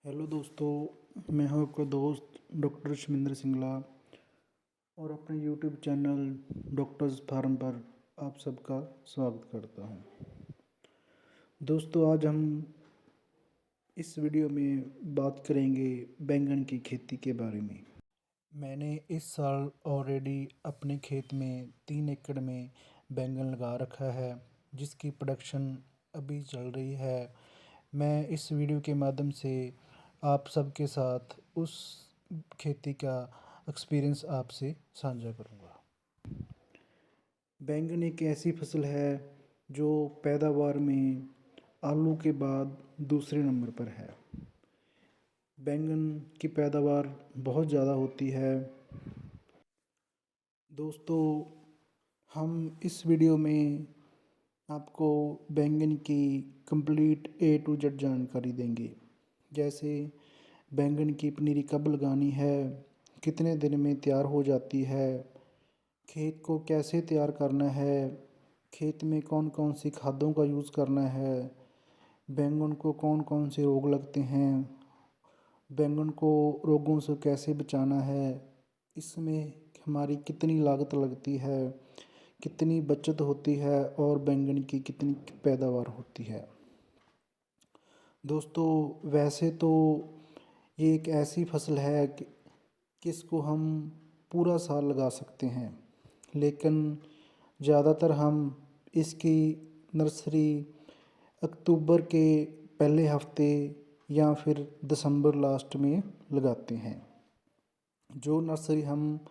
Hello दोस्तों, मैं हूं आपका दोस्त डॉक्टर शमिंदर सिंगला और अपने यूट्यूब चैनल डॉक्टर्स फार्म पर आप सबका स्वागत करता हूं। दोस्तों, आज हम इस वीडियो में बात करेंगे बैंगन की खेती के बारे में। मैंने इस साल ऑलरेडी अपने खेत में 3 एकड़ में बैंगन लगा रखा है, जिसकी प्रोडक्शन अभी चल रही है। मैं इस वीडियो के माध्यम से आप सबके साथ उस खेती का एक्सपीरियंस आपसे साझा करूंगा। बैंगन एक ऐसी फसल है जो पैदावार में आलू के बाद दूसरे नंबर पर है। बैंगन की पैदावार बहुत ज़्यादा होती है। दोस्तों, हम इस वीडियो में आपको बैंगन की कंप्लीट A to Z जानकारी देंगे। जैसे बैंगन की पनीरी कब लगानी है, कितने दिन में तैयार हो जाती है, खेत को कैसे तैयार करना है, खेत में कौन कौन सी खादों का यूज़ करना है, बैंगन को कौन कौन से रोग लगते हैं, बैंगन को रोगों से कैसे बचाना है, इसमें हमारी कितनी लागत लगती है, कितनी बचत होती है और बैंगन की कितनी पैदावार होती है। दोस्तों, वैसे तो ये एक ऐसी फसल है कि इसको हम पूरा साल लगा सकते हैं, लेकिन ज़्यादातर हम इसकी नर्सरी अक्टूबर के पहले हफ्ते या फिर दिसंबर लास्ट में लगाते हैं। जो नर्सरी हम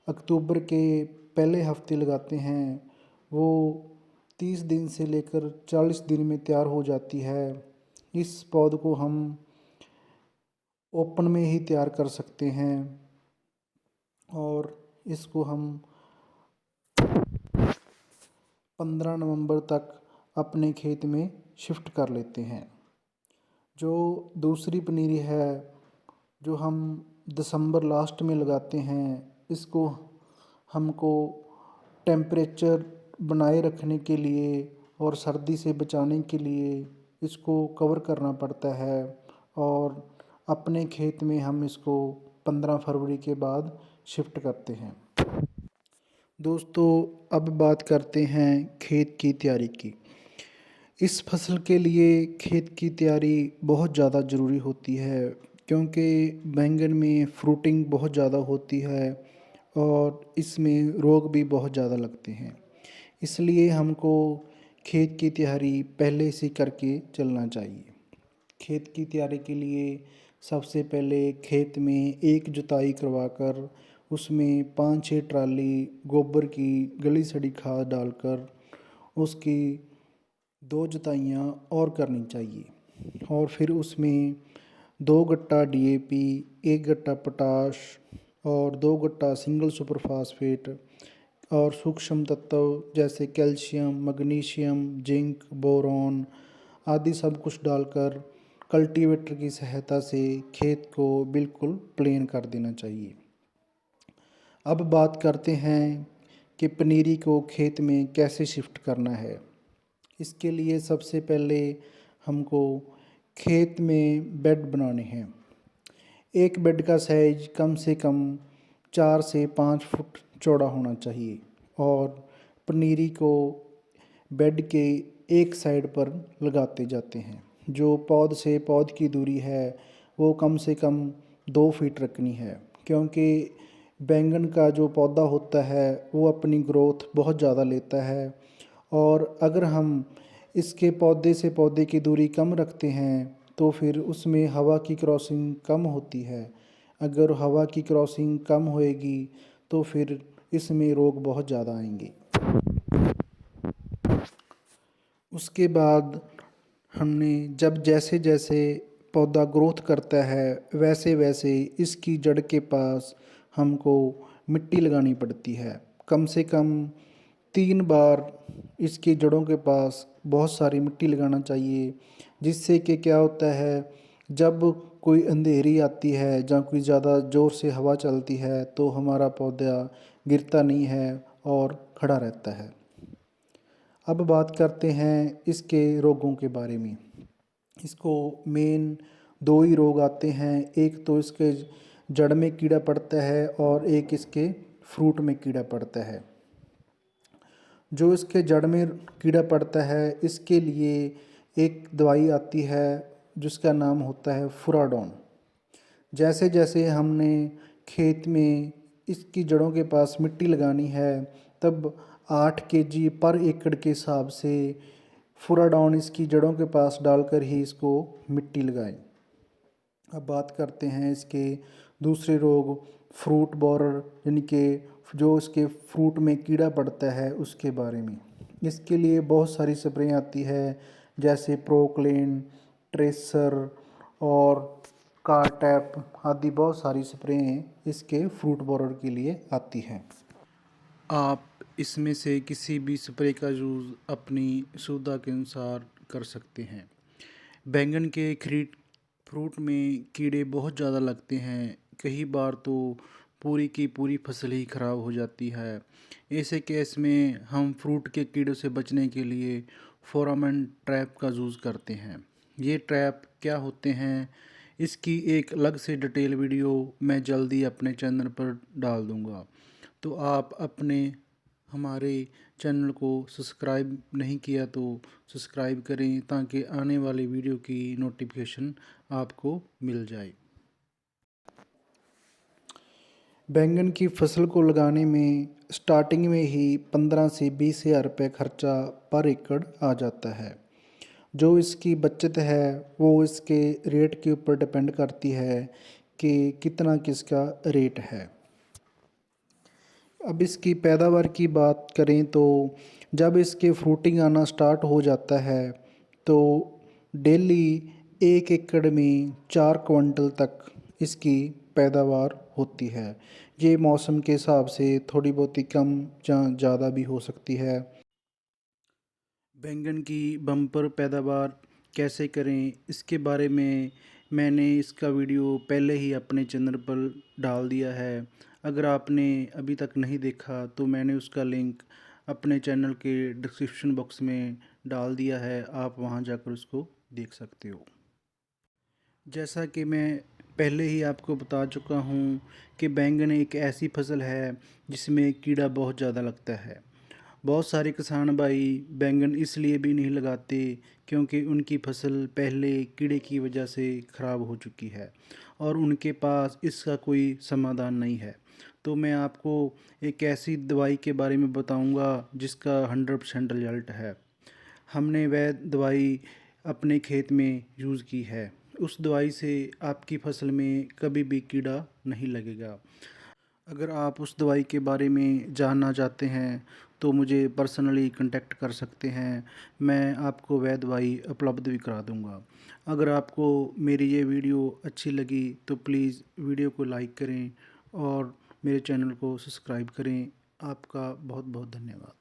अक्टूबर के पहले हफ्ते लगाते हैं वो 30 दिन से लेकर 40 दिन में तैयार हो जाती है। इस पौध को हम ओपन में ही तैयार कर सकते हैं और इसको हम 15 नवंबर तक अपने खेत में शिफ्ट कर लेते हैं। जो दूसरी पनीरी है जो हम दिसंबर लास्ट में लगाते हैं, इसको हमको टेम्परेचर बनाए रखने के लिए और सर्दी से बचाने के लिए इसको कवर करना पड़ता है और अपने खेत में हम इसको 15 फरवरी के बाद शिफ्ट करते हैं। दोस्तों, अब बात करते हैं खेत की तैयारी की। इस फसल के लिए खेत की तैयारी बहुत ज़्यादा ज़रूरी होती है, क्योंकि बैंगन में फ्रूटिंग बहुत ज़्यादा होती है और इसमें रोग भी बहुत ज़्यादा लगते हैं। इसलिए हमको खेत की तैयारी पहले से करके चलना चाहिए। खेत की तैयारी के लिए सबसे पहले खेत में एक जुताई करवाकर उसमें 5-6 ट्राली गोबर की गली सड़ी खाद डालकर उसकी 2 जुताइयाँ और करनी चाहिए और फिर उसमें 2 गट्टा DAP, 1 गट्टा पोटाश और 2 गट्टा सिंगल सुपर फास्फेट और सूक्ष्म तत्व जैसे कैल्शियम, मैग्नीशियम, जिंक, बोरॉन आदि सब कुछ डालकर कल्टीवेटर की सहायता से खेत को बिल्कुल प्लेन कर देना चाहिए। अब बात करते हैं कि पनीरी को खेत में कैसे शिफ्ट करना है। इसके लिए सबसे पहले हमको खेत में बेड बनाने हैं। एक बेड का साइज कम से कम 4 से 5 फुट चौड़ा होना चाहिए और पनीरी को बेड के एक साइड पर लगाते जाते हैं। जो पौध से पौध की दूरी है वो कम से कम 2 फीट रखनी है, क्योंकि बैंगन का जो पौधा होता है वो अपनी ग्रोथ बहुत ज़्यादा लेता है और अगर हम इसके पौधे से पौधे की दूरी कम रखते हैं तो फिर उसमें हवा की क्रॉसिंग कम होती है। अगर हवा की क्रॉसिंग कम होएगी तो फिर इसमें रोग बहुत ज़्यादा आएंगे। उसके बाद हमने जब जैसे जैसे पौधा ग्रोथ करता है वैसे वैसे इसकी जड़ के पास हमको मिट्टी लगानी पड़ती है। कम से कम 3 बार इसकी जड़ों के पास बहुत सारी मिट्टी लगाना चाहिए, जिससे कि क्या होता है, जब कोई अंधेरी आती है या कोई ज़्यादा ज़ोर से हवा चलती है तो हमारा पौधा गिरता नहीं है और खड़ा रहता है। अब बात करते हैं इसके रोगों के बारे में। इसको मेन दो ही रोग आते हैं, एक तो इसके जड़ में कीड़ा पड़ता है और एक इसके फ्रूट में कीड़ा पड़ता है। जो इसके जड़ में कीड़ा पड़ता है इसके लिए एक दवाई आती है जिसका नाम होता है फुराडोन। जैसे जैसे हमने खेत में इसकी जड़ों के पास मिट्टी लगानी है तब 8 केजी पर एकड़ के हिसाब से फुराडोन इसकी जड़ों के पास डालकर ही इसको मिट्टी लगाएं। अब बात करते हैं इसके दूसरे रोग फ्रूट बोरर यानी कि जो इसके फ्रूट में कीड़ा पड़ता है उसके बारे में। इसके लिए बहुत सारी स्प्रे आती है जैसे प्रोक्लेन, ट्रेसर और कारटैप आदि बहुत सारी स्प्रे इसके फ्रूट बोरर के लिए आती हैं। आप इसमें से किसी भी स्प्रे का यूज़ अपनी सुविधा के अनुसार कर सकते हैं। बैंगन के फ्रूट में कीड़े बहुत ज़्यादा लगते हैं, कई बार तो पूरी की पूरी फसल ही ख़राब हो जाती है। ऐसे केस में हम फ्रूट के कीड़ों से बचने के लिए फेरोमोन ट्रैप का यूज़ करते हैं। ये ट्रैप क्या होते हैं इसकी एक अलग से डिटेल वीडियो मैं जल्दी अपने चैनल पर डाल दूँगा, तो आप अपने हमारे चैनल को सब्सक्राइब नहीं किया तो सब्सक्राइब करें ताकि आने वाली वीडियो की नोटिफिकेशन आपको मिल जाए। बैंगन की फसल को लगाने में स्टार्टिंग में ही 15 से 20 हज़ार रुपये खर्चा पर एकड़ आ जाता है। जो इसकी बचत है वो इसके रेट के ऊपर डिपेंड करती है कि कितना किसका रेट है। अब इसकी पैदावार की बात करें तो जब इसके फ्रूटिंग आना स्टार्ट हो जाता है तो डेली 1 एकड़ में 4 क्विंटल तक इसकी पैदावार होती है। ये मौसम के हिसाब से थोड़ी बहुत ही कम या ज़्यादा भी हो सकती है। बैंगन की बम्पर पैदावार कैसे करें इसके बारे में मैंने इसका वीडियो पहले ही अपने चैनल पर डाल दिया है। अगर आपने अभी तक नहीं देखा तो मैंने उसका लिंक अपने चैनल के डिस्क्रिप्शन बॉक्स में डाल दिया है, आप वहां जाकर उसको देख सकते हो। जैसा कि मैं पहले ही आपको बता चुका हूं कि बैंगन एक ऐसी फसल है जिसमें कीड़ा बहुत ज़्यादा लगता है। बहुत सारे किसान भाई बैंगन इसलिए भी नहीं लगाते क्योंकि उनकी फसल पहले कीड़े की वजह से ख़राब हो चुकी है और उनके पास इसका कोई समाधान नहीं है। तो मैं आपको एक ऐसी दवाई के बारे में बताऊंगा जिसका 100% रिजल्ट है। हमने वह दवाई अपने खेत में यूज़ की है। उस दवाई से आपकी फसल में कभी भी कीड़ा नहीं लगेगा। अगर आप उस दवाई के बारे में जानना चाहते हैं तो मुझे पर्सनली कांटेक्ट कर सकते हैं, मैं आपको वह दवाई उपलब्ध भी करा दूंगा। अगर आपको मेरी ये वीडियो अच्छी लगी तो प्लीज़ वीडियो को लाइक करें और मेरे चैनल को सब्सक्राइब करें। आपका बहुत बहुत धन्यवाद।